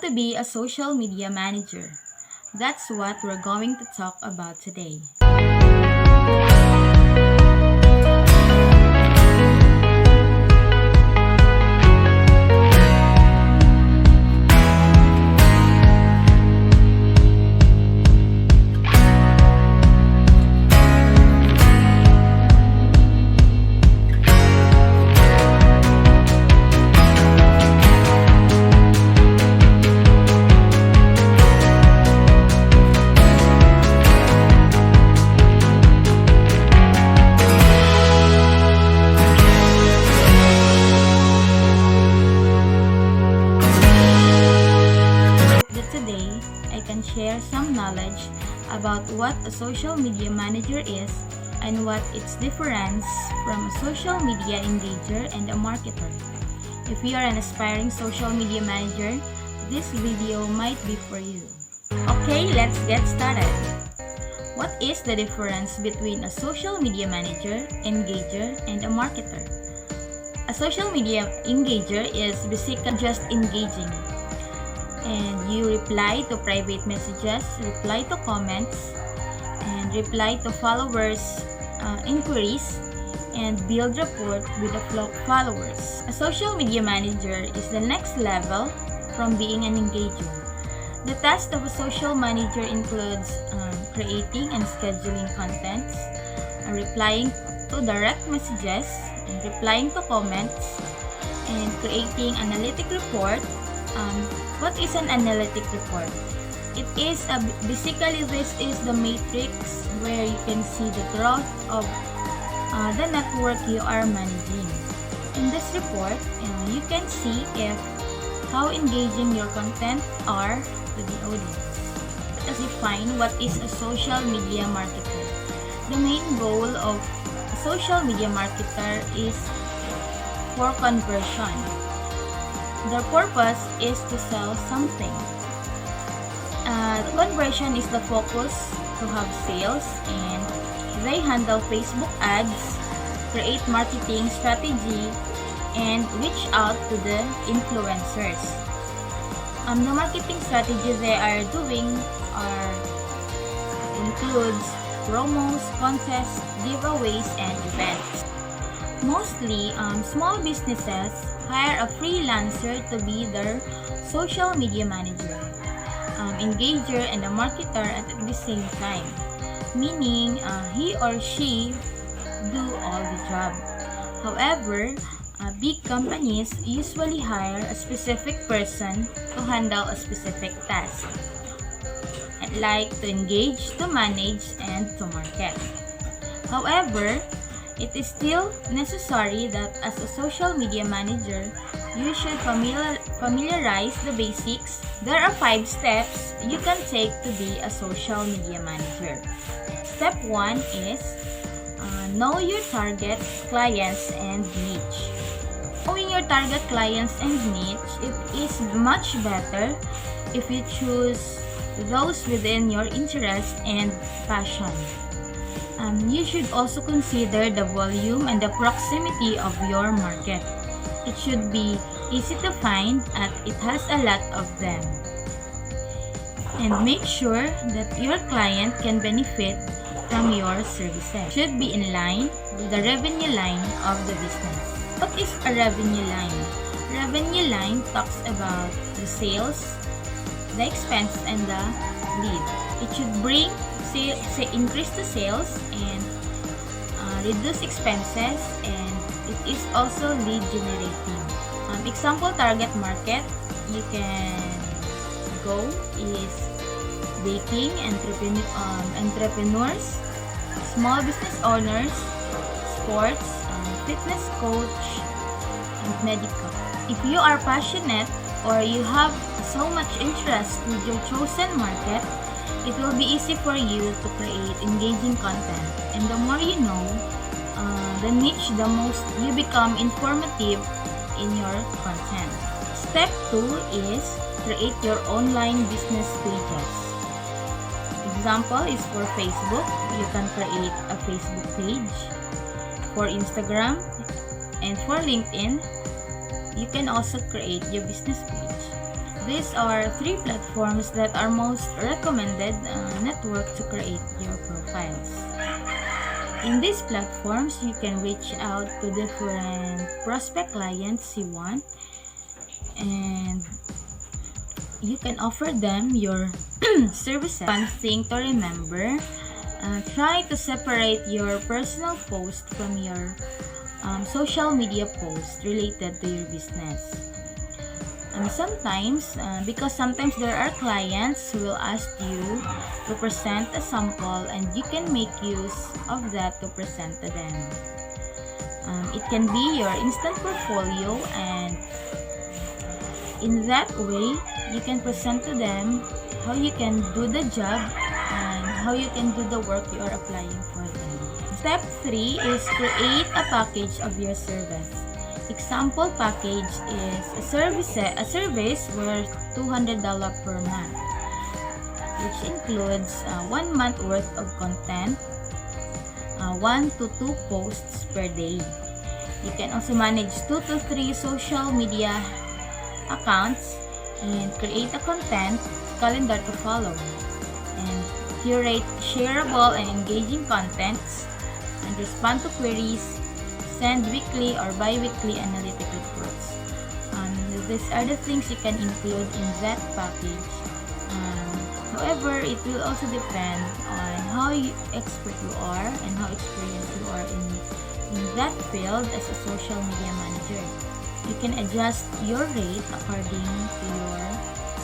to be a social media manager. That's what we're going to talk about today. Today, I can share some knowledge about what a social media manager is and what its difference from a social media engager and a marketer. If you are an aspiring social media manager, this video might be for you. Okay, let's get started. What is the difference between a social media manager, engager, and a marketer? A social media engager is basically just engaging, and you reply to private messages, reply to comments, and reply to followers' inquiries, and build rapport with the followers. A social media manager is the next level from being an engager. The task of a social manager includes creating and scheduling contents, replying to direct messages, and replying to comments, and creating analytic report. What is an analytic report? It is basically this is the matrix where you can see the growth of the network you are managing. In this report, you can see if how engaging your content are to the audience. Let us define what is a social media marketer. The main goal of a social media marketer is for conversion. Their purpose is to sell something. Conversion is the focus to have sales, and they handle Facebook ads, create marketing strategy, and reach out to the influencers. The marketing strategy they are doing includes promos, contests, giveaways, and events. Mostly, small businesses hire a freelancer to be their social media manager, engager, and a marketer at the same time, meaning he or she do all the job. However, big companies usually hire a specific person to handle a specific task, like to engage, to manage, and to market. However, it is still necessary that as a social media manager, you should familiarize the basics. There are 5 steps you can take to be a social media manager. Step 1 is know your target clients and niche. Knowing your target clients and niche, it is much better if you choose those within your interest and passion. You should also consider the volume and the proximity of your market. It should be easy to find as it has a lot of them. And make sure that your client can benefit from your services. It should be in line with the revenue line of the business. What is a revenue line? Revenue line talks about the sales, the expense, and the lead. It should bring increase the sales and reduce expenses, and it is also lead generating. Example target market you can go is baking, entrepreneurs, small business owners, sports, fitness coach, and medical. If you are passionate or you have so much interest with your chosen market, it will be easy for you to create engaging content. And the more you know the niche, the most you become informative in your content. Step 2 is create your online business pages. Example is for Facebook, you can create a Facebook page. For Instagram and for LinkedIn, you can also create your business page. These are 3 platforms that are most recommended network to create your profiles. In these platforms, you can reach out to different prospect clients you want, and you can offer them your services. One thing to remember, try to separate your personal post from your social media post related to your business. Because sometimes there are clients who will ask you to present a sample, and you can make use of that to present to them. It can be your instant portfolio, and in that way, you can present to them how you can do the job and how you can do the work you are applying for them. Step 3 is create a package of your service. Example package is a service worth $200 per month, which includes 1 month worth of content, 1 to 2 posts per day. You can also manage 2 to 3 social media accounts and create a content calendar to follow, and curate shareable and engaging contents, and respond to queries, send weekly or bi-weekly analytic reports. These are the things you can include in that package. However, it will also depend on how expert you are and how experienced you are in that field as a social media manager. You can adjust your rate according to your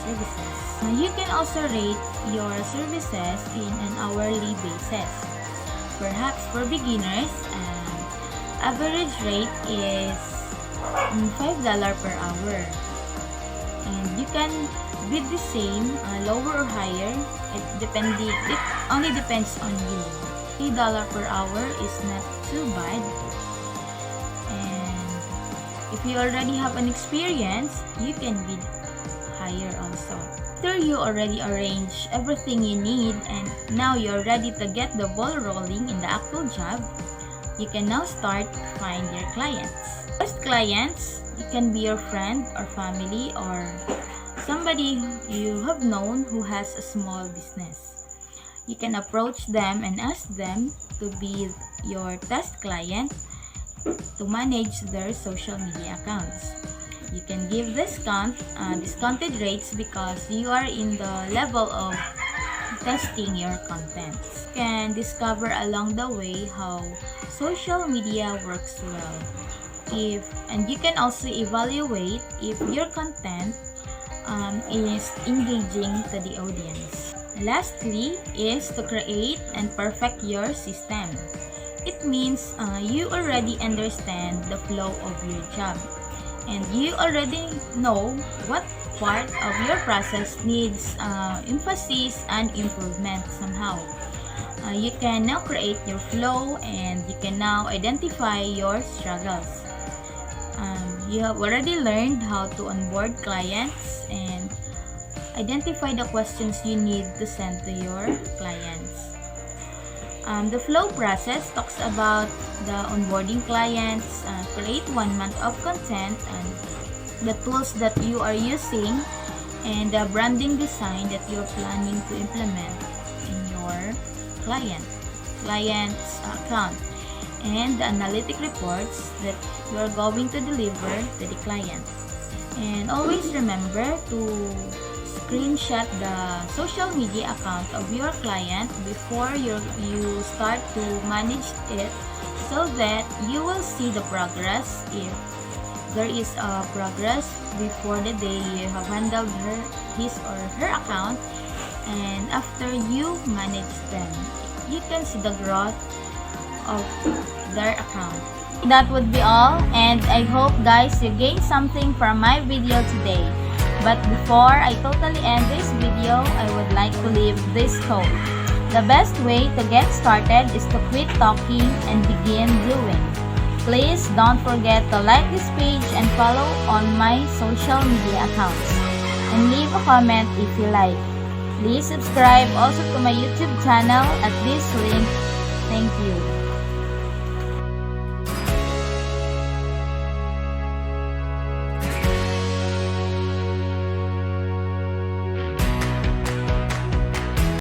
services. You can also rate your services in an hourly basis. Perhaps for beginners, average rate is $5 per hour, and you can bid the same, lower or higher. It only depends on you. $3 per hour is not too bad, and if you already have an experience, you can bid higher also. After you already arrange everything you need, and now you're ready to get the ball rolling in the actual job, you can now start to find your clients. First clients, it can be your friend or family or somebody you have known who has a small business. You can approach them and ask them to be your test client to manage their social media accounts. You can give discounted rates because you are in the level of testing your contents. You can discover along the way how social media works well. And you can also evaluate if your content is engaging to the audience. Lastly is to create and perfect your system. It means you already understand the flow of your job, and you already know what part of your process needs emphasis and improvement somehow. You can now create your flow, and you can now identify your struggles. You have already learned how to onboard clients and identify the questions you need to send to your clients. The flow process talks about the onboarding clients, create 1 month of content, and the tools that you are using, and the branding design that you're planning to implement in your client's account, and the analytic reports that you are going to deliver to the client. And always remember to screenshot the social media account of your client before you start to manage it, so that you will see the progress if there is a progress before the day you have handled his or her account, and after you manage them, you can see the growth of their account. That would be all, and I hope guys you gained something from my video today. But before I totally end this video, I would like to leave this quote. The best way to get started is to quit talking and begin doing. Please don't forget to like this page and follow on my social media accounts. And leave a comment if you like. Please subscribe also to my YouTube channel at this link. Thank you.